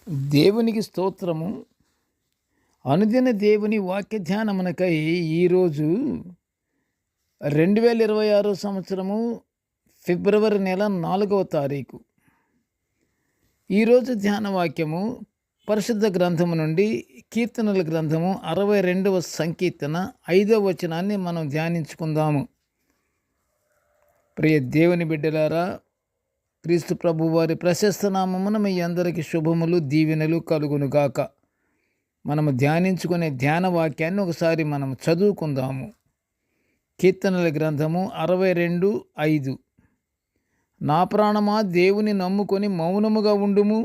దేవునికి స్తోత్రము. అనుదిన దేవుని వాక్య ధ్యానమునకై ఈరోజు 2026 సంవత్సరము ఫిబ్రవరి నెల 4వ తారీఖు. ఈరోజు ధ్యాన వాక్యము పరిశుద్ధ గ్రంథము నుండి కీర్తనల గ్రంథము 62వ సంకీర్తన 5వ వచనాన్ని మనం ధ్యానించుకుందాము. ప్రియ దేవుని బిడ్డలారా, క్రీస్తు ప్రభు వారి ప్రశస్త నామమున మీ అందరికీ శుభములు, దీవెనలు కలుగునుగాక. మనము ధ్యానించుకునే ధ్యాన వాక్యాన్ని ఒకసారి మనం చదువుకుందాము. కీర్తనల గ్రంథము 62:5. నా ప్రాణమా దేవుని నమ్ముకొని మౌనముగా ఉండుము,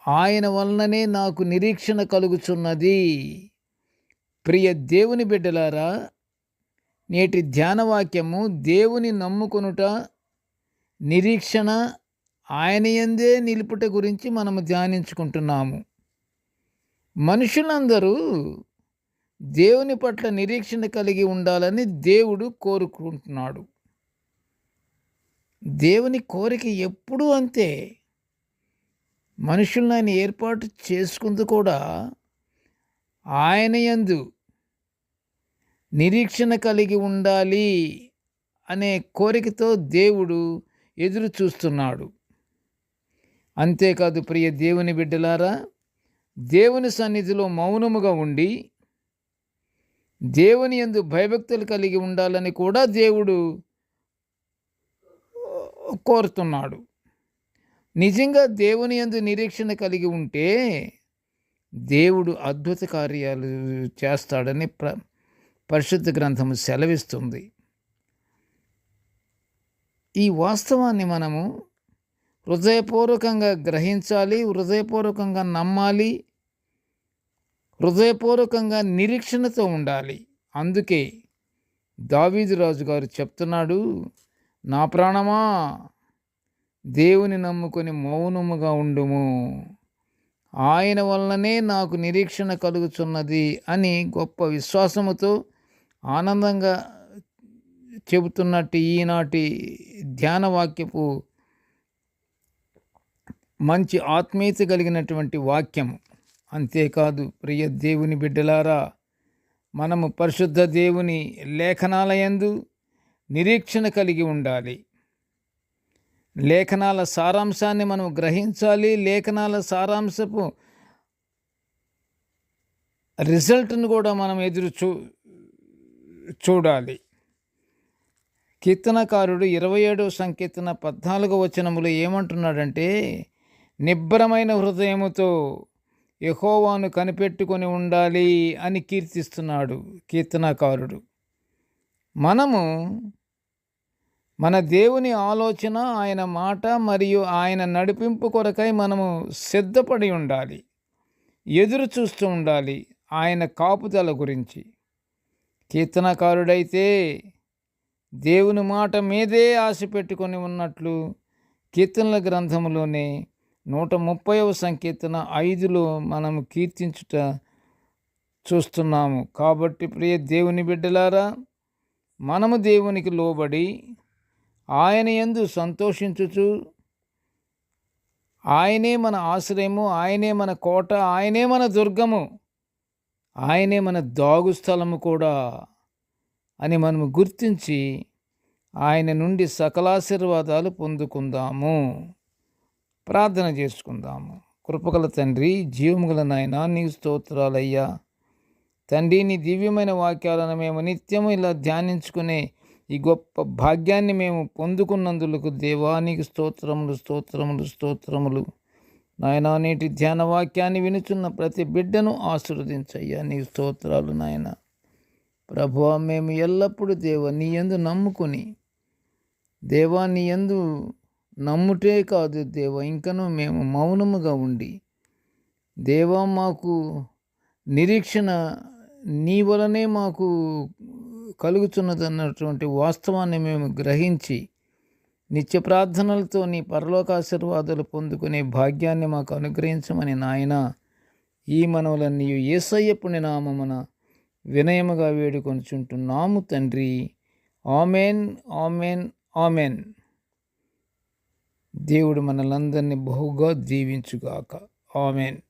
ఆయన వలననే నాకు నిరీక్షణ కలుగుచున్నది. ప్రియ దేవుని బిడ్డలారా, నేటి ధ్యాన వాక్యము దేవుని నమ్ముకొనుట, నిరీక్షణ, ఆయన యందే నిలుపుట గురించి మనము ధ్యానించుకుంటున్నాము. మనుషులందరూ దేవుని పట్ల నిరీక్షణ కలిగి ఉండాలని దేవుడు కోరుకుంటున్నాడు. దేవుని కోరిక ఎప్పుడూ అంతే. మనుషులను ఆయన ఏర్పాటు చేసుకుంది కూడా ఆయన యందు నిరీక్షణ కలిగి ఉండాలి అనే కోరికతో దేవుడు ఎదురు చూస్తున్నాడు. అంతేకాదు ప్రియ దేవుని బిడ్డలారా, దేవుని సన్నిధిలో మౌనముగా ఉండి దేవుని యందు భయభక్తులు కలిగి ఉండాలని కూడా దేవుడు కోరుతున్నాడు. నిజంగా దేవుని యందు నిరీక్షణ కలిగి ఉంటే దేవుడు అద్భుత కార్యాలు చేస్తాడని పరిశుద్ధ గ్రంథము సెలవిస్తుంది. ఈ వాస్తవాన్ని మనము హృదయపూర్వకంగా గ్రహించాలి, హృదయపూర్వకంగా నమ్మాలి, హృదయపూర్వకంగా నిరీక్షణతో ఉండాలి. అందుకే దావీదు రాజు గారు చెప్తున్నాడు, నా ప్రాణమా దేవుని నమ్ముకొని మౌనముగా ఉండుము, ఆయన వలననే నాకు నిరీక్షణ కలుగుచున్నది అని గొప్ప విశ్వాసముతో ఆనందంగా చెబుతున్నట్టు ఈనాటి ధ్యాన వాక్యపు మంచి ఆత్మీయత కలిగినటువంటి వాక్యము. అంతేకాదు ప్రియ దేవుని బిడ్డలారా, మనము పరిశుద్ధ దేవుని లేఖనాలయందు నిరీక్షణ కలిగి ఉండాలి. లేఖనాల సారాంశాన్ని మనం గ్రహించాలి. లేఖనాల సారాంశపు రిజల్ట్ను కూడా మనం ఎదురు చూడాలి. కీర్తనకారుడు 27వ సంకీర్తన 14వ వచనములో ఏమంటున్నాడంటే, నిబ్బరమైన హృదయముతో యెహోవాను కనిపెట్టుకొని ఉండాలి అని కీర్తిస్తున్నాడు కీర్తనకారుడు. మనము మన దేవుని ఆలోచన, ఆయన మాట మరియు ఆయన నడిపింపు కొరకై మనము సిద్ధపడి ఉండాలి, ఎదురు చూస్తూ ఉండాలి ఆయన కాపుదల గురించి. కీర్తనకారుడైతే దేవుని మాట మీదే ఆశ పెట్టుకొని ఉన్నట్లు కీర్తనల గ్రంథంలోనే 130వ సంకీర్తన 5లో మనము కీర్తించుట చూస్తున్నాము. కాబట్టి ప్రియ దేవుని బిడ్డలారా, మనము దేవునికి లోబడి ఆయన యందు సంతోషించుచు, ఆయనే మన ఆశ్రయము, ఆయనే మన కోట, ఆయనే మన దుర్గము, ఆయనే మన దాగు స్థలము కూడా అని మనము గుర్తించి ఆయన నుండి సకలాశీర్వాదాలు పొందుకుందాము. ప్రార్థన చేసుకుందాము. కృపగల తండ్రి, జీవముగల నాయనా, నీకు స్తోత్రాలయ్యా. తండ్రి, నీ దివ్యమైన వాక్యాలను మేము నిత్యము ఇలా ధ్యానించుకునే ఈ గొప్ప భాగ్యాన్ని మేము పొందుకున్నందులకు దేవా నీకు స్తోత్రములు, స్తోత్రములు, స్తోత్రములు. నాయనా, నేటి ధ్యాన వాక్యాన్ని వినుచున్న ప్రతి బిడ్డను ఆశీర్వదించయ్యా. నీకు స్తోత్రాలు నాయన. ప్రభువా, మేము ఎల్లప్పుడూ దేవా నీ యందు నమ్ముకొని, దేవా నీ యందు నమ్ముటే కాదు దేవా, ఇంకనూ మేము మౌనముగా ఉండి, దేవా మాకు నిరీక్షణ నీ వలనే మాకు కలుగుతున్నదన్నటువంటి వాస్తవాన్ని మేము గ్రహించి నిత్య ప్రార్థనలతో నీ పరలోకాశీర్వాదాలు పొందుకునే భాగ్యాన్ని మాకు అనుగ్రహించమని నాయన ఈ మనవులన్నీ యేసయ్య పుణ్యనామమున వినయముగా వేడుకొనుచుంటున్నాము తండ్రి. Amen, amen, amen. దేవుడు మనలందరినీ బహుగా దీవించుగాక. ఆమెన్.